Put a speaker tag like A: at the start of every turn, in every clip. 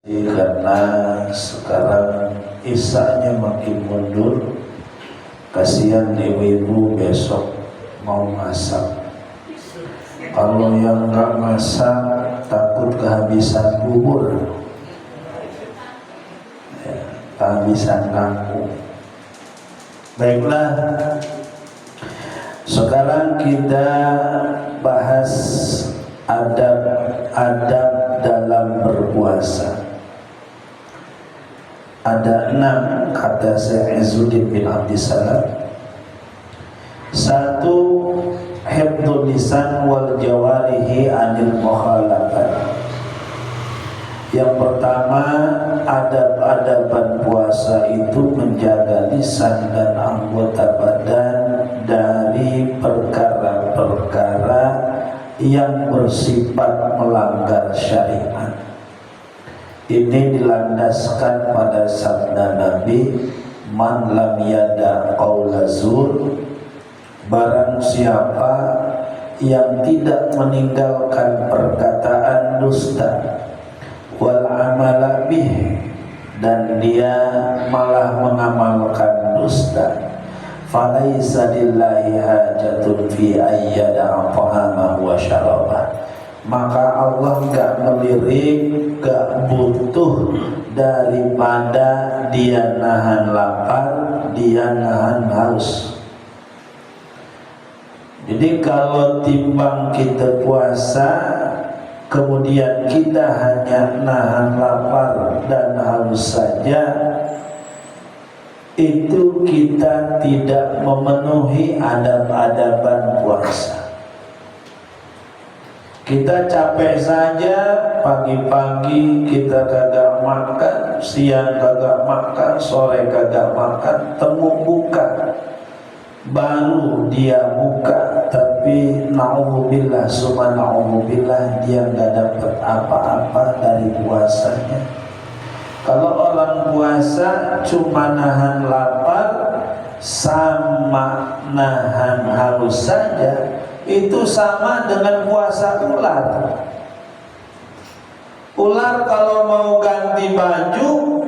A: Karena sekarang isanya makin mundur, kasihan ibu-ibu besok mau masak. Kalau yang nggak masak takut kehabisan bubur, ya, kehabisan kangkung. Baiklah, sekarang kita bahas adab-adab dalam berpuasa. Ada 6 kata Syekh Izzuddin bin Abdissalam. 1. Hifdzul lisan wal jawarihi anil mukhalafat. Yang pertama, adab-adaban puasa itu menjaga lisan dan anggota badan dari perkara-perkara yang bersifat melanggar syariat. Ini dilandaskan pada sabda Nabi, man lam yada qaula zur, barang siapa yang tidak meninggalkan perkataan dusta, wal amala bih, dan dia malah mengamalkan dusta, falaisa lillahi hajatun fi ayyada ta'amahu wa syarabah, maka Allah gak melirik, gak butuh daripada dia nahan lapar, dia nahan haus. Jadi kalau timbang kita puasa kemudian kita hanya nahan lapar dan haus saja, itu kita tidak memenuhi adab-adaban puasa. Kita capek saja, pagi-pagi kita kagak makan, siang kagak makan, sore kagak makan, temu buka, baru dia buka, tapi na'udzubillah summa na'udzubillah, dia nggak dapat apa-apa dari puasanya. Kalau orang puasa cuma nahan lapar sama nahan haus saja, itu sama dengan puasa ular. Ular kalau mau ganti baju,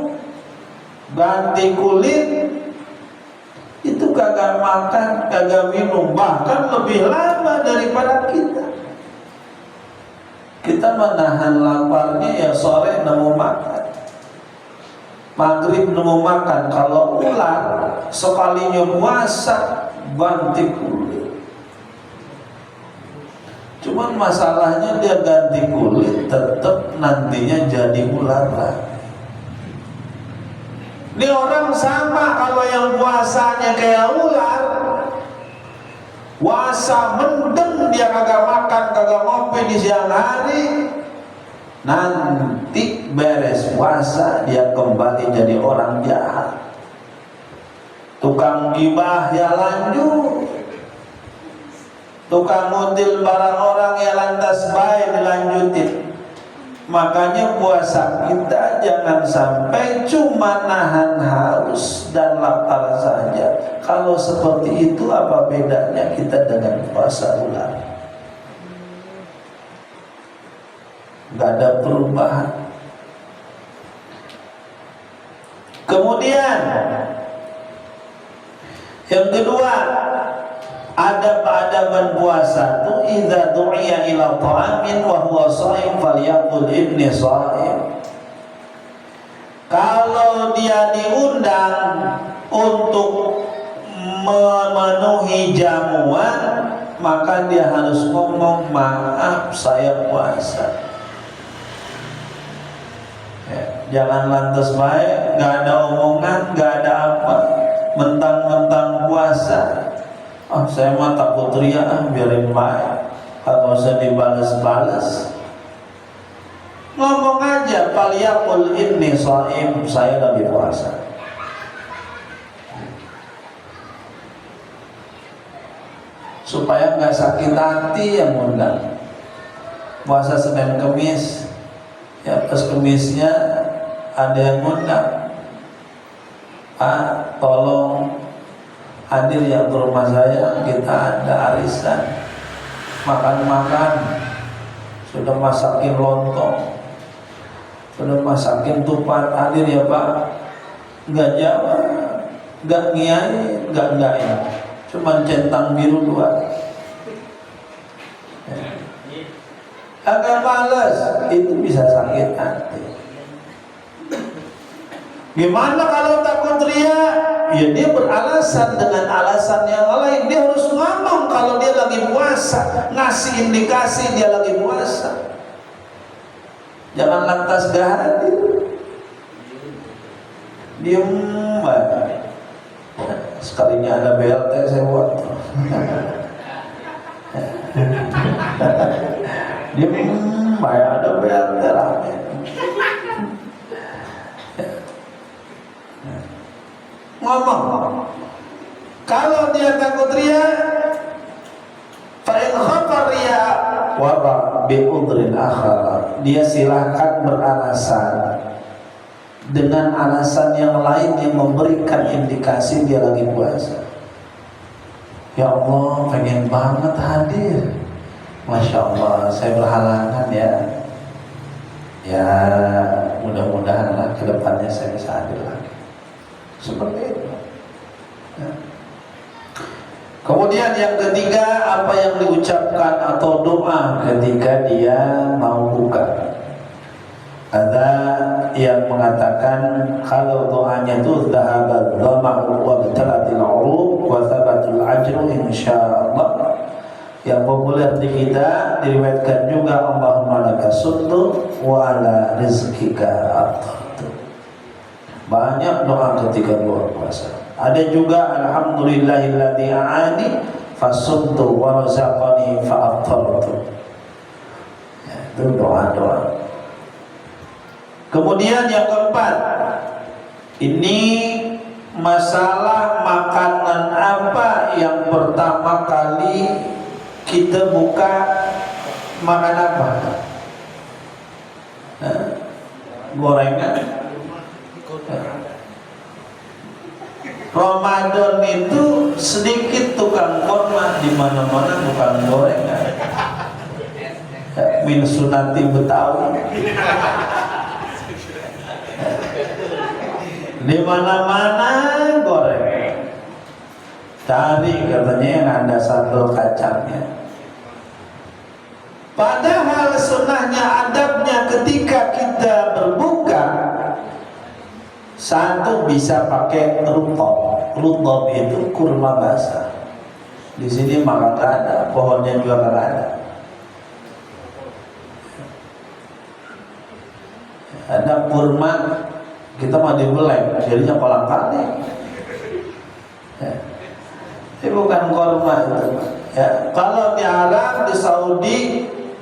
A: ganti kulit, itu kagak makan, kagak minum, bahkan lebih lama daripada kita. Kita menahan laparnya ya sore nemu makan, maghrib nemu makan. Kalau ular sekalinya puasa ganti kulit. Cuman masalahnya dia ganti kulit tetap nantinya jadi ular lagi. Ini orang sama, kalau yang puasanya kayak ular, puasa mendem, dia kagak makan, kagak ngopi di siang hari, nanti beres puasa dia kembali jadi orang jahat, tukang gibah ya lanjut, tukang ngutil barang orang ya lantas baik dilanjutin. Makanya puasa kita jangan sampai cuma nahan haus dan lapar saja. Kalau seperti itu, apa bedanya kita dengan puasa ular? Gak ada perubahan. Kemudian yang kedua, adab-adaban puasa tu idza du'iya ila ta'amin wa huwa sha'im falyaqul inni sha'im. Kalau dia diundang untuk memenuhi jamuan, maka dia harus ngomong, maaf saya puasa. Ya, jangan lantas baik, gak ada omongan, gak ada apa, mentang-mentang puasa. Oh, saya mah takut ria, biarin baik, kalau usah dibalas-balas. Ngomong aja, falyaqul inni sha'im, saya lagi puasa. Supaya nggak sakit hati yang undang. Puasa Senin Kemis, ya pas Kemisnya ada yang undang, tolong hadir ya ke rumah saya, kita ada arisan, makan-makan, sudah masakin lontong. Sudah masakin tupat hadir ya Pak, nggak jawab, nggak ngiain, nggak ya, cuman centang biru dua. Agak malas, itu bisa sakit hati. Gimana kalau takut ria? Ya dia beralasan dengan alasan yang lain. Dia harus ngomong kalau dia lagi puasa, ngasih indikasi dia lagi puasa. Jangan lantas gak hadir, diem aja. Sekalinya ada BLT saya buat. Diem aja, ada BLT rame. Ngomong. Kalau dia takut ria, fa'in khafar ria wara bi'udrin akhar, dia silahkan beralasan dengan alasan yang lain yang memberikan indikasi dia lagi puasa. Ya Allah, pengen banget hadir. Masya Allah, saya berhalangan ya. Ya mudah-mudahan lah kedepannya saya bisa hadir lagi. Seperti itu ya. Kemudian yang ketiga, apa yang diucapkan atau doa ketika dia mau buka. Ada yang mengatakan kalau doanya itu dhahabat dhama'u wa btalatil 'uruq wa thabatul ajru insyaallah. Yang populer di kita diriwayatkan juga Allahumma lakasuddu wa ala rizqika afdaltu. Banyak doa ketika bulan puasa. Ada juga alhamdulillahilladzi a'ani fasumtu wa razaqani fa'aftartu. Ya, itu doa-doa. Kemudian yang keempat, ini masalah makanan apa yang pertama kali kita buka, makan apa? Gorengan. Ramadan itu sedikit tukang kurma, di mana-mana tukang gorengan. Min sunati Betawi. Di mana-mana goreng. Cari katanya yang ada sambal kacangnya. Padahal sunnahnya, adabnya ketika kita berbuka, satu bisa pakai rutob. Rutob itu kurma basah. Di sini maka nggak ada, pohonnya juga nggak ada. Ada kurma, kita mau dibeleng, jadinya kolang kaling. Ya. Ini bukan kurma itu. Ya. Kalau di Arab, di Saudi,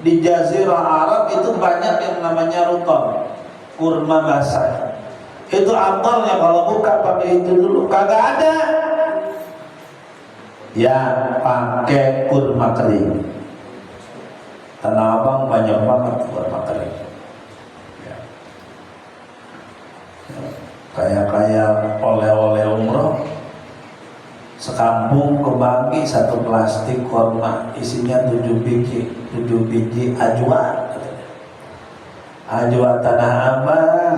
A: di Jazirah Arab itu banyak yang namanya rutob, kurma basah. Itu afdalnya kalau buka pakai itu dulu. Kagak ada, ya pakai kurma kering. Tanah Abang banyak banget kurma kering. Kayak oleh-oleh umroh, sekampung kebagi satu plastik kurma, isinya 7 biji ajwa. Ajwa Tanah Abang.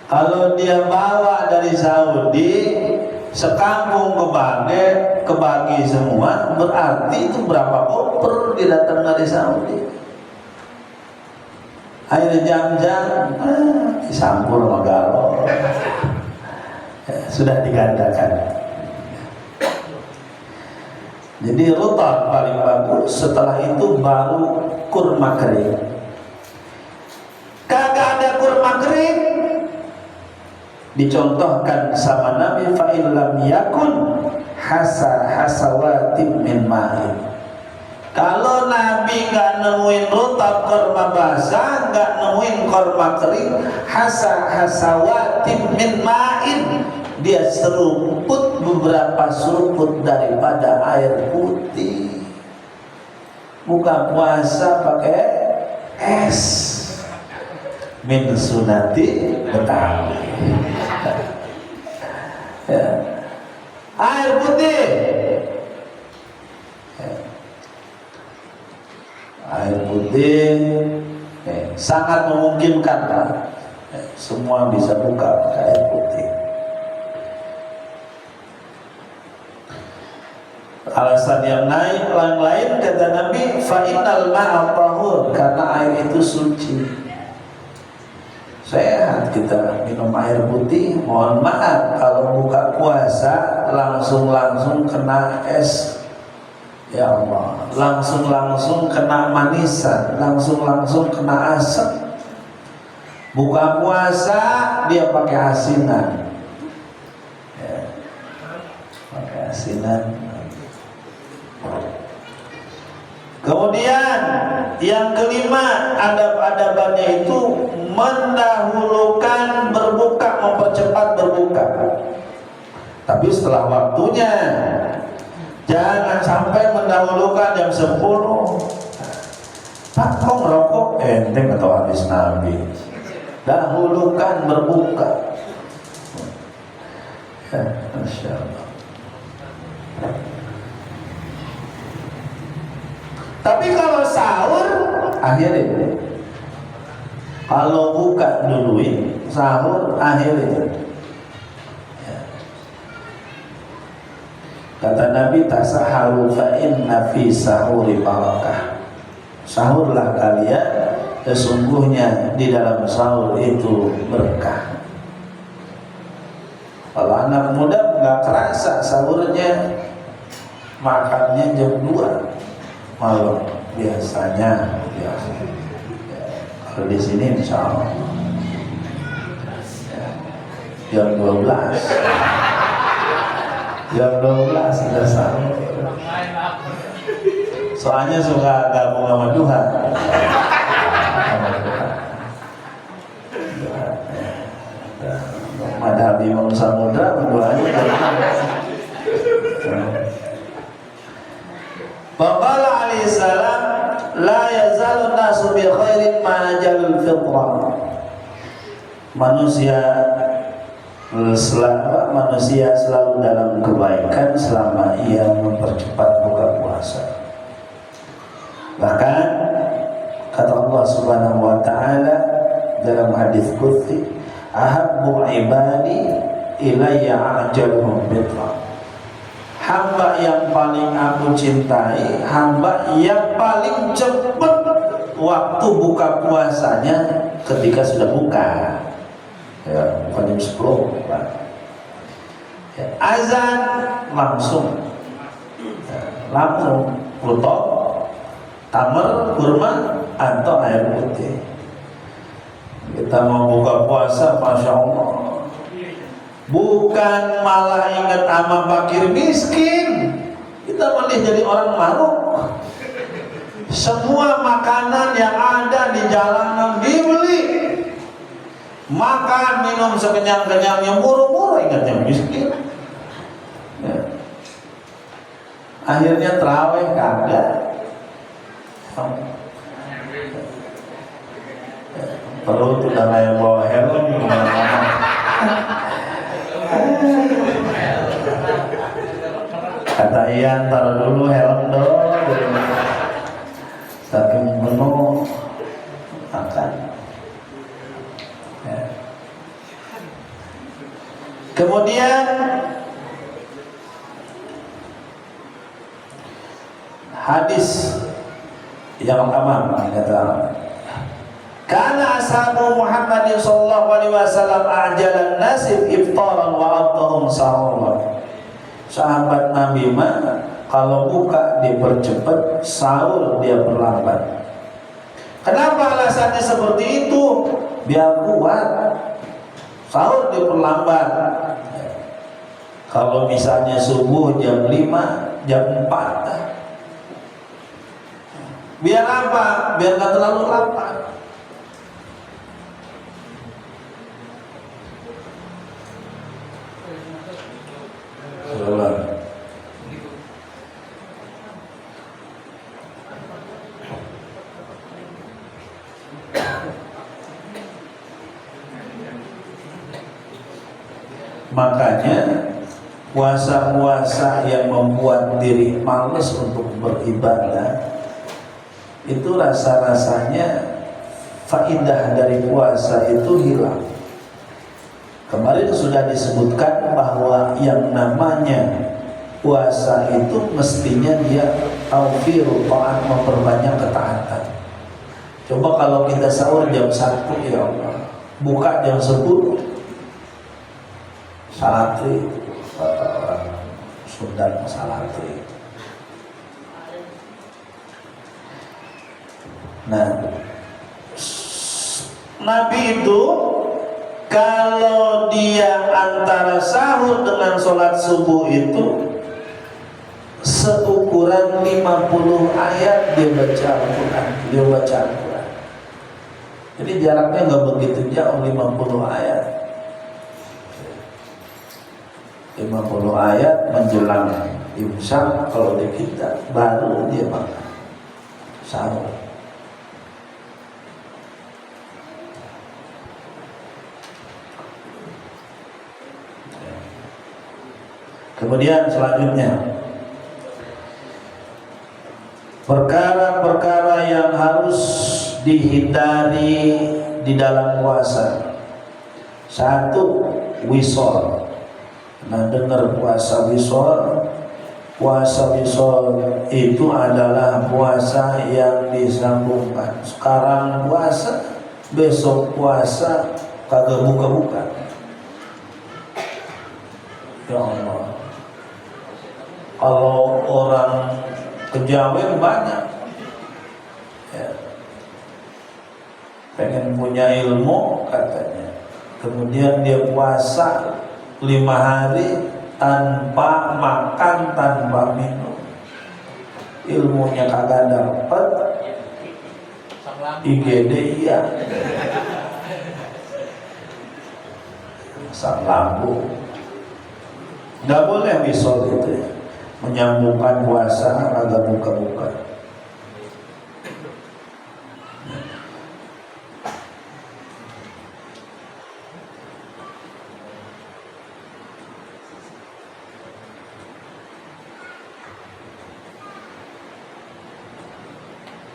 A: Kalau dia bawa dari Saudi, sekampung kebagi semua, berarti itu berapa koper dia datang dari Saudi. Air jam-jam disampur sama galon. Sudah digandakan. Jadi rutab paling bagus, setelah itu baru kurma kering. Kagak ada kurma kering, dicontohkan sama Nabi, fa illam yakun hasawatin min ma'in. Kalau Nabi nggak nemuin rutab kurma basah, nggak nemuin kurma kering, hasawatin min ma'in, dia seruput beberapa seruput daripada air putih. Buka puasa pakai es. Min sunati Betawi. Ya. Air putih. Ya. Air putih. sangat memungkinkan lah. Semua bisa buka pakai air putih. Alasan yang lain kata Nabi, fa innal ma'a tahur, karena air itu suci. Sehat kita minum air putih. Mohon maaf kalau buka puasa langsung kena es. Ya Allah, langsung kena manisan, langsung kena asam. Buka puasa dia pakai asinan. Ya, pakai asinan. Kemudian yang kelima, adab-adabannya itu mendahulukan berbuka, mempercepat berbuka. Tapi setelah waktunya, jangan sampai mendahulukan jam 10. Pak, kok ngerokok? Enteng atau hadis Nabi. Dahulukan berbuka. Ya, Masya Allah. Tapi kalau sahur akhirin. Kalau buka duluin, sahur akhirin. Ya. Kata Nabi, tasaharu fa inna fi sahuri barakah. Sahurlah kalian, sesungguhnya di dalam sahur itu berkah. Kalau anak muda nggak kerasa sahurnya, makannya jam 2 malam biasanya. Ya. Kalau di sini insya Allah jam 12 sudah sahur. Soalnya suka gabung sama Tuhan. Madhab Imam Samudra berdoanya. Faqala alaihi salam, la yazalu nasu bi khairin ma jalul fitrah. Manusia selalu dalam kebaikan selama ia mempercepat buka puasa. Bahkan kata Allah Subhanahu wa taala dalam hadis qudsi, ahabbu ibadi ilayya ajaluhum fitrah. Hamba yang paling aku cintai, hamba yang paling cepat waktu buka puasanya ketika sudah buka. Ya, bukan jam 10 Pak. Ya, azan langsung putok, tamar, kurma atau air putih. Kita mau buka puasa, Masya Allah, bukan malah ingat sama fakir miskin, kita malah jadi orang maruk. Semua makanan yang ada di jalanan dibeli, makan minum sekenyang-kenyangnya, buru-buru ingat yang miskin. Ya. Akhirnya terawih kagak. Perut udah kayak bawa helm gimana. Kata Ian, taruh dulu helm dong. Saking penuh makan. Ya. Kemudian hadis yang pertama kata, karena ashabu Muhammad sallallahu alaihi wasallam ajalan nasib iftaran wa abtahum sahur. Sahabat Nabi mah kalau buka dipercepat, sahur dia perlambat. Kenapa alasannya seperti itu? Biar kuat. Sahur diperlambat. Kalau misalnya subuh jam 5, jam 4. Biar apa? Biar gak terlalu lapar. Makanya puasa-puasa yang membuat diri malas untuk beribadah itu rasa-rasanya faidah dari puasa itu hilang. Kemarin sudah disebutkan bahwa yang namanya puasa itu mestinya dia tawfirul ta'at, memperbanyak ketaatan. Coba kalau kita sahur jam 1, ya Allah, buka jam 10, salatri, kata orang Sunda, salatri. Nah, Nabi itu kalau dia antara sahur dengan sholat subuh itu seukuran 50 ayat dia baca Al-Quran, Jadi jaraknya nggak begitu jauh, 50 ayat. 50 ayat menjelang imsak kalau di kita, baru dia makan sahur. Kemudian selanjutnya, perkara-perkara yang harus dihindari di dalam puasa. 1, wisol. Nah, dengar puasa wisol. Puasa wisol itu adalah puasa yang disambungkan. Sekarang puasa, besok puasa, kagak buka-buka. Ya Allah. Kalau orang kejawen banyak ya, pengen punya ilmu katanya, kemudian dia puasa 5 hari tanpa makan, tanpa minum, ilmunya kagak dapat, IGD iya, sang lambung. Nggak boleh wisol itu ya, menyambungkan puasa agak buka-buka.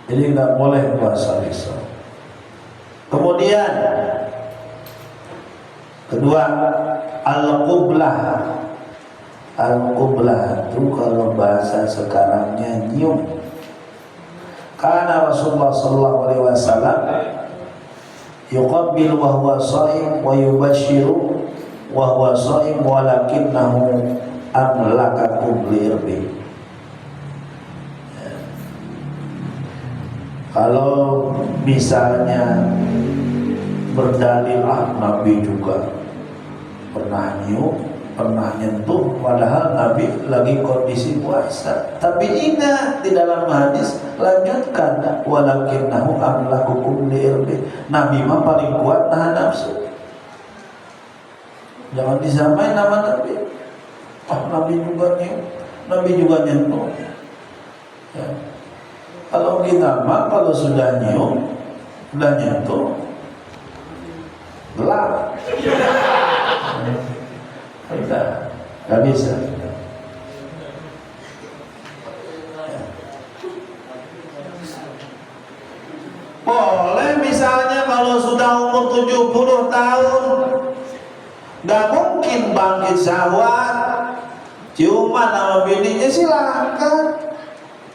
A: Jadi nggak boleh puasa wisol. Kemudian kedua, al-qublah. Al-qublah itu kalau bahasa sekarangnya nyium. Karena Rasulullah sallallahu alaihi wasallam yuqabbil wa huwa shaim wa yubashiru wa huwa shaim walakinnahu amlaka qublirbi. Kalau misalnya berdalil Nabi juga pernah nyium, pernah nyentuh, padahal Nabi lagi kondisi puasa. Tapi ingat di dalam hadis lanjutkan, walakinnahu amlakukum liirbi. Nabi mah paling kuat nahan nafsu. Jangan disamain nama Nabi. Nabi juga nyium, Nabi juga nyentuh. Ya. Kalau kita mah kalau sudah nyium, sudah nyentuh, gelap. Udah, gak bisa. Boleh misalnya kalau sudah umur 70 tahun, gak mungkin bangkit syahwat, ciuman sama bininya silakan.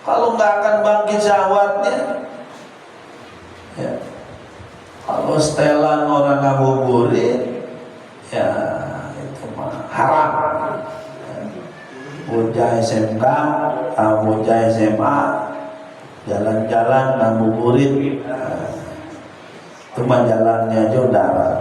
A: Kalau gak akan bangkit syahwatnya, ya. Kalau setelan orang ngabuburit, ya haram. Bocah SMK, bocah SMA, jalan-jalan ngabuburit, cuma jalannya aja udah haram.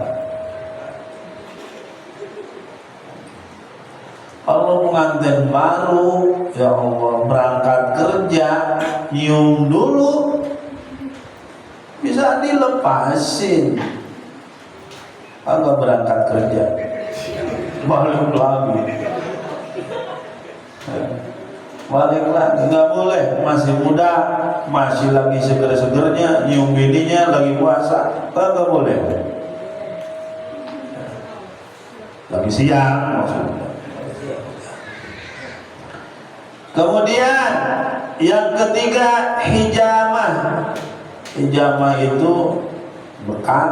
A: Kalau pengantin baru, ya Allah, berangkat kerja, nyium dulu, bisa dilepasin. Agak berangkat kerja, balik lagi, nggak boleh. Masih muda, masih lagi seger-segernya, nyium bininya lagi puasa, nggak boleh. Lagi siang maksudnya. Kemudian yang ketiga, hijamah. Hijamah itu bekam.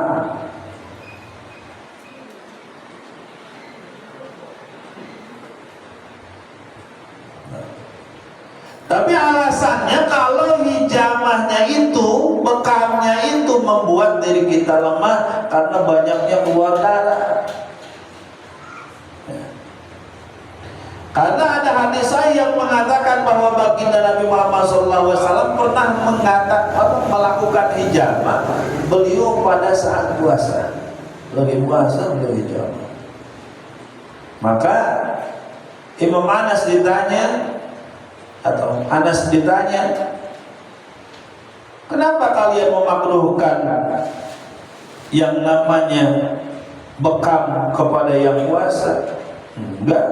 A: Tapi alasannya kalau hijamahnya itu, bekamnya itu membuat diri kita lemah karena banyaknya keluar darah. Karena ada hadis yang mengatakan bahwa baginda Nabi Muhammad SAW pernah melakukan hijamah beliau pada saat puasa. Lagi puasa beliau hijamah. Maka Imam Anas ditanya, kenapa kalian memakruhkan yang namanya bekam kepada yang puasa? Enggak.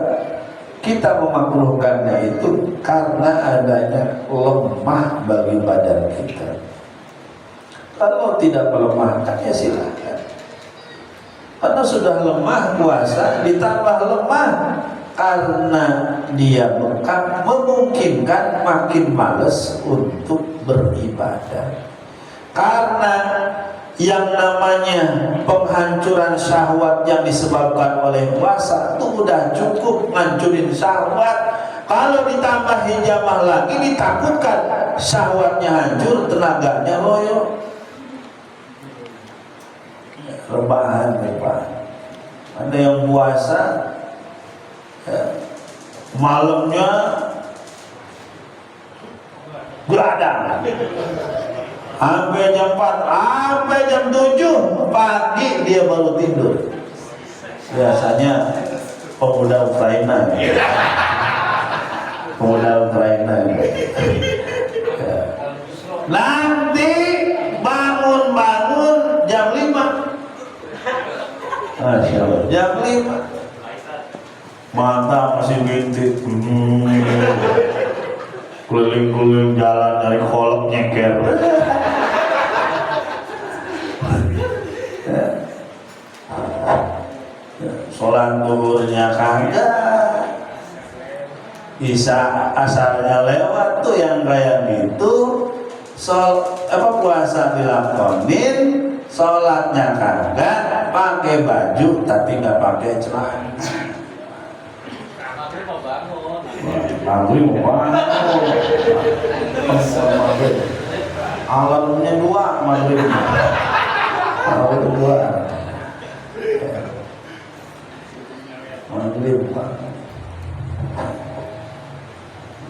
A: Kita memakruhkannya itu karena adanya lemah bagi badan kita. Kalau tidak melemahkan ya silahkan. Karena sudah lemah puasa, ditambah lemah karena dia bekam, memungkinkan makin malas untuk beribadah. Karena yang namanya penghancuran syahwat yang disebabkan oleh puasa itu udah cukup ngancurin syahwat. Kalau ditambah hijamah lagi, ditakutkan syahwatnya hancur, tenaganya loyo. Rebahan. Ada yang puasa malamnya beradang sampai jam 4, sampai jam 7 pagi dia baru tidur. Biasanya pemuda Ukraina. Nanti bangun jam 5. Masya Allah, jam 5 mata masih bintik, keliling-keliling jalan dari kolak nyeker. Sholat zuhurnya kagak, isya asarnya lewat tuh yang kayak gitu. Puasa dilakonin, sholatnya kagak, pakai baju tapi nggak pakai celana. Maghrib mau bangun. Alamnya 2 maghrib. Maghrib 2. Maghrib bangun.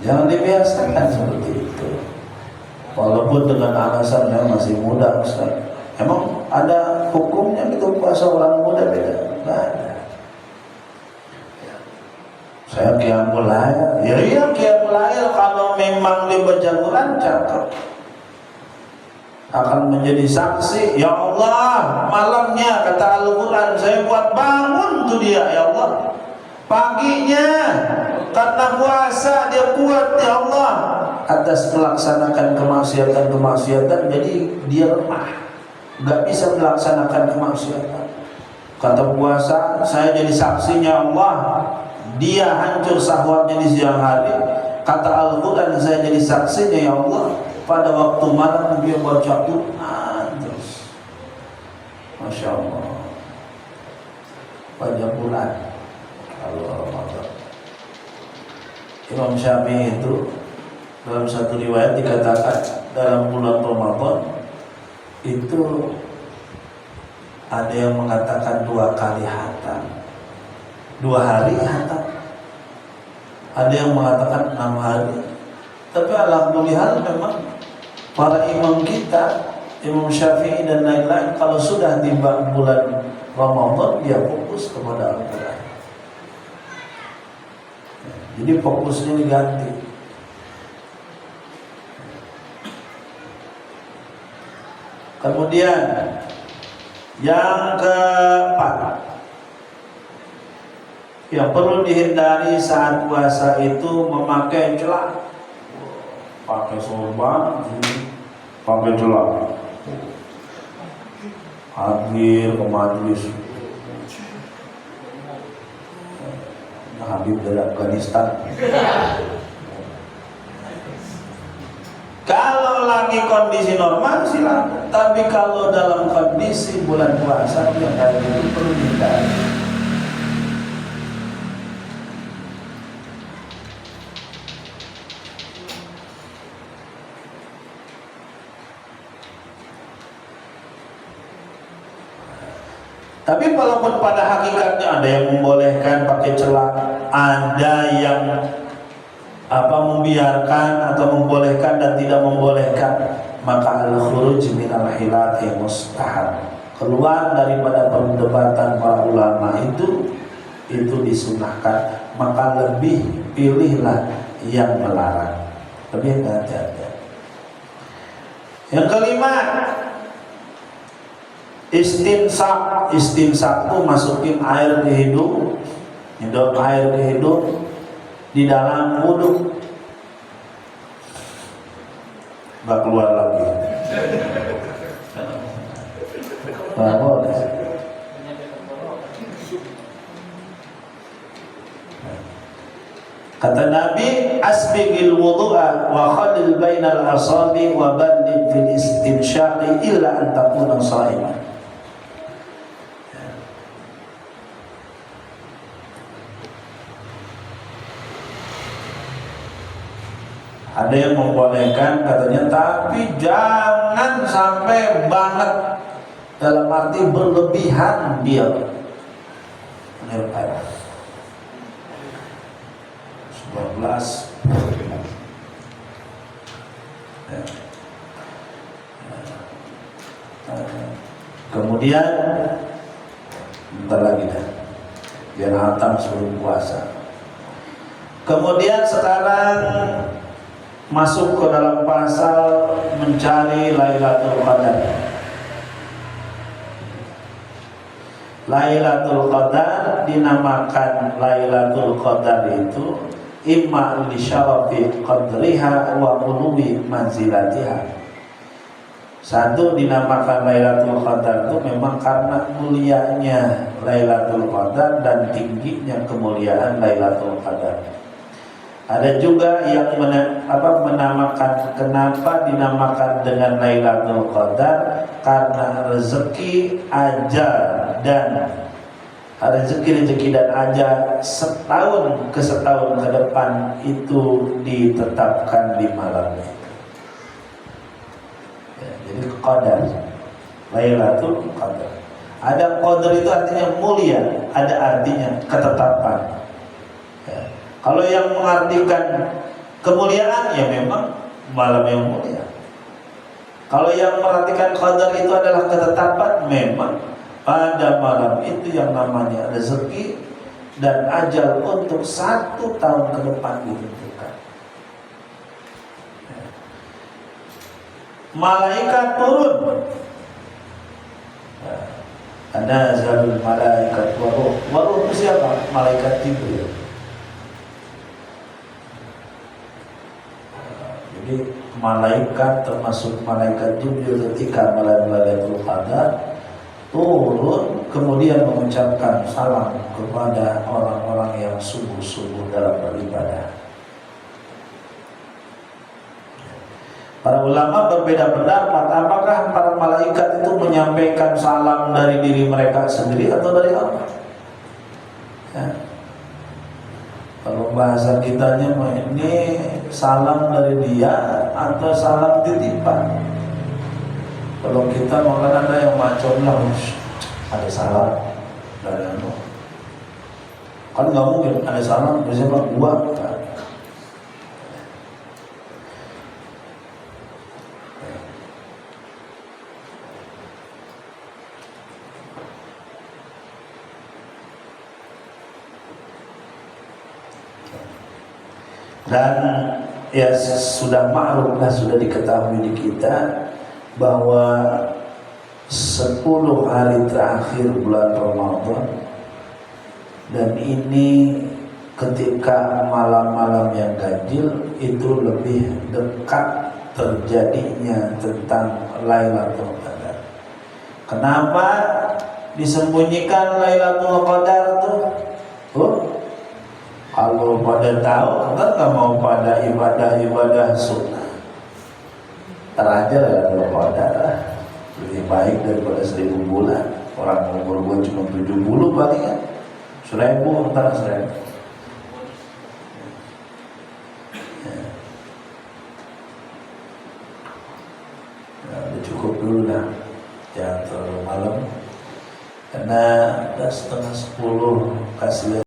A: Jangan dibiasakan seperti itu. Walaupun dengan alasan yang masih muda, Ustaz. Emang ada hukumnya gitu puasa orang muda beda? Nggak ada. Saya qiyamul lail. Ya iya qiyamul lail kalau memang dibaca Quran cakep. Akan menjadi saksi, ya Allah, malamnya kata Al-Quran saya buat bangun tuh dia, ya Allah. Paginya karena puasa dia kuat, ya Allah, atas melaksanakan kemaksiatan, jadi dia lemah, nggak bisa melaksanakan kemaksiatan. Kata puasa, saya jadi saksinya Allah, dia hancur syahwatnya di siang hari. Kata Al-Quran, saya jadi saksinya, ya Allah, pada waktu malam dia baca Quran terus. Masya Allah, baca Quran kalau Ramadan. Imam Syafi'i itu dalam satu riwayat dikatakan dalam bulan Ramadan itu ada yang mengatakan 2 kali khatam, 2 hari khatam, ada yang mengatakan 6 hari. Tapi alhamdulillah memang para imam kita, Imam Syafi'i dan lain-lain, kalau sudah tiba bulan Ramadan dia fokus kepada Al-Quran. Jadi fokusnya diganti. Kemudian yang keempat, yang perlu dihindari saat puasa itu memakai celak. Pakai sorban, pakai celak, hadir ke majelis Habib dari Afghanistan. Kalau lagi kondisi normal silakan. Tapi kalau dalam kondisi bulan puasa yang kayak gitu perlu dihindari. Tapi walaupun pada hakikatnya ada yang membolehkan pakai celak, ada yang membiarkan atau membolehkan dan tidak membolehkan, maka al-khuruj minal khilaf mustahab. Keluar daripada perdebatan para ulama itu disunahkan, maka lebih pilihlah yang melarang. Lebih hati-hati. Yang kelima, istinsak itu masukin air ke hidung, nyedot air ke hidung di dalam wudhu, nggak keluar lagi. Nggak boleh. Kata Nabi, asbigil wudu'a wa khalil bainal asabi wa balligh fil istinsyaqi illa an takuna sha'iman. Ada yang membolehkan katanya, tapi jangan sampai banget, dalam arti berlebihan dia. 11. Kemudian bentar lagi dah, biar hatam sebelum puasa. Kemudian sekarang masuk ke dalam pasal mencari Lailatul Qadar. Lailatul Qadar dinamakan Lailatul Qadar itu imma li syarafi qadriha wa uluwi manzilatiha. Satu, dinamakan Lailatul Qadar itu memang karena mulianya Lailatul Qadar dan tingginya kemuliaan Lailatul Qadar. Ada juga yang menamakan, kenapa dinamakan dengan Lailatul Qadar, karena rezeki, ajal dan rezeki dan ajal setahun ke depan itu ditetapkan di malamnya. Jadi Qadar, Lailatul Qadar. Ada Qadar itu artinya mulia, ada artinya ketetapan. Kalau yang mengartikan kemuliaan, ya memang malam yang mulia. Kalau yang mengartikan qadar itu adalah ketetapan, memang pada malam itu yang namanya rezeki dan ajal untuk 1 tahun ke depan ditentukan. Malaikat turun. Ada zalul malaikat waruh. Waruh itu siapa? Malaikat Jibril. Jadi malaikat, termasuk malaikat Jibril, ketika malam Lailatul Qadar turun, kemudian mengucapkan salam kepada orang-orang yang sungguh-sungguh dalam beribadah. Para ulama berbeda pendapat, apakah para malaikat itu menyampaikan salam dari diri mereka sendiri atau dari Allah? Ya. Kalau bahasa kitanya ini salam dari dia atau salam titipan. Kalau kita makan ada yang macam lah, ada salam dari Allah. Kan nggak mungkin ada salam dari siapa? Gua. Dan ya sudah ma'ruf lah, sudah diketahui di kita bahwa 10 hari terakhir bulan Ramadan, dan ini ketika malam-malam yang ganjil itu lebih dekat terjadinya tentang Lailatul Qadar. Kenapa disembunyikan Lailatul Qadar tuh? Kalau pada tahu, kan nggak mau pada ibadah-ibadah sunnah. terajar ya kalau darah lebih baik daripada 1000 bulan. Orang umur gua cuma 70 paling kan, 1000 entar 1000. Udah cukup dulu lah, jangan terlalu malam karena udah setengah 10. Kasih